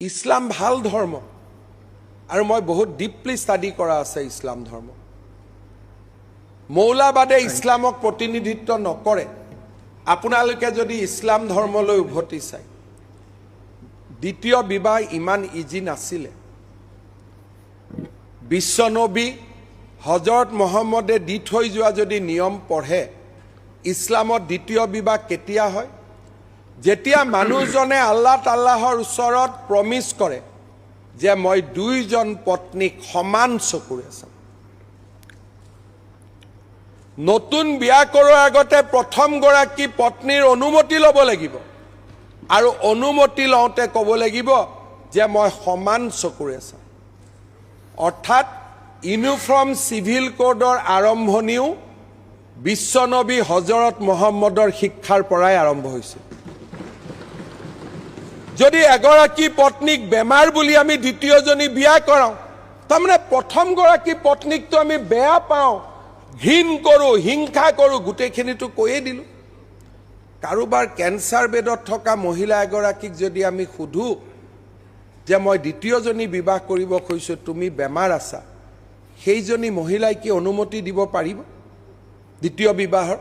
ইছলাম ভাল ধৰ্ম আৰু মই বহুত ডিপলি ষ্টাডি কৰা আছে ইছলাম ধৰ্ম। মৌলাবাদে ইছলামক প্ৰতিনিধিত্ব নকৰে। আপোনালোকে যদি ইছলাম ধৰ্মলৈ উভতি চাই, দ্বিতীয় বিবাহ ইমান ইজি নাছিলে। বিশ্বনবী হজৰত মহম্মদে দি থৈ যোৱা যদি নিয়ম পঢ়ে, ইছলামত দ্বিতীয় বিবাহ কেতিয়া হয়? যেতিয়া মানুহজনে আল্লাহ তাল্লাহৰ ওচৰত প্ৰমিছ কৰে যে মই দুইজন পত্নীক সমান চকুৰে চাম। নতুন বিয়া কৰাৰ আগতে প্ৰথম গৰাকী পত্নীৰ অনুমতি ল'ব লাগিব আৰু অনুমতি লওঁতে ক'ব লাগিব যে মই সমান চকুৰে চাম। অৰ্থাৎ ইউনিফৰ্ম চিভিল কোডৰ আৰম্ভণিও বিশ্বনবী হজৰত মহম্মদৰ শিক্ষাৰ পৰাই আৰম্ভ হৈছিল। যদি এগৰাকী পত্নীক বেমাৰ বুলি আমি দ্বিতীয়জনী বিয়া কৰাওঁ, তাৰমানে প্ৰথম গৰাকী পত্নীকটো আমি বেয়া পাওঁ, ঘৃণ কৰোঁ, হিংসা কৰোঁ, গোটেইখিনিতো কৈয়ে দিলোঁ। কাৰোবাৰ কেঞ্চাৰ বেডত থকা মহিলা এগৰাকীক যদি আমি সোধোঁ যে মই দ্বিতীয়জনী বিবাহ কৰিব খুজিছোঁ, তুমি বেমাৰ আছা, সেইজনী মহিলাই কি অনুমতি দিব পাৰিব দ্বিতীয় বিবাহৰ?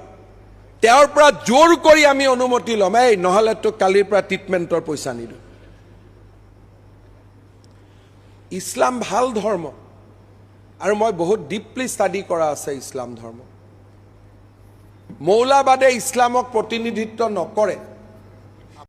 তেওঁৰ পৰা জোৰ কৰি আমি অনুমতি ল'ম, এই নহ'লে তো কালিৰ পৰা ট্ৰিটমেণ্টৰ পইচা নিদিওঁ। ইছলাম ভাল ধৰ্ম আৰু মই বহুত ডিপলি ষ্টাডি কৰা আছে ইছলাম ধৰ্ম। মৌলাবাদে ইছলামক প্ৰতিনিধিত্ব নকৰে।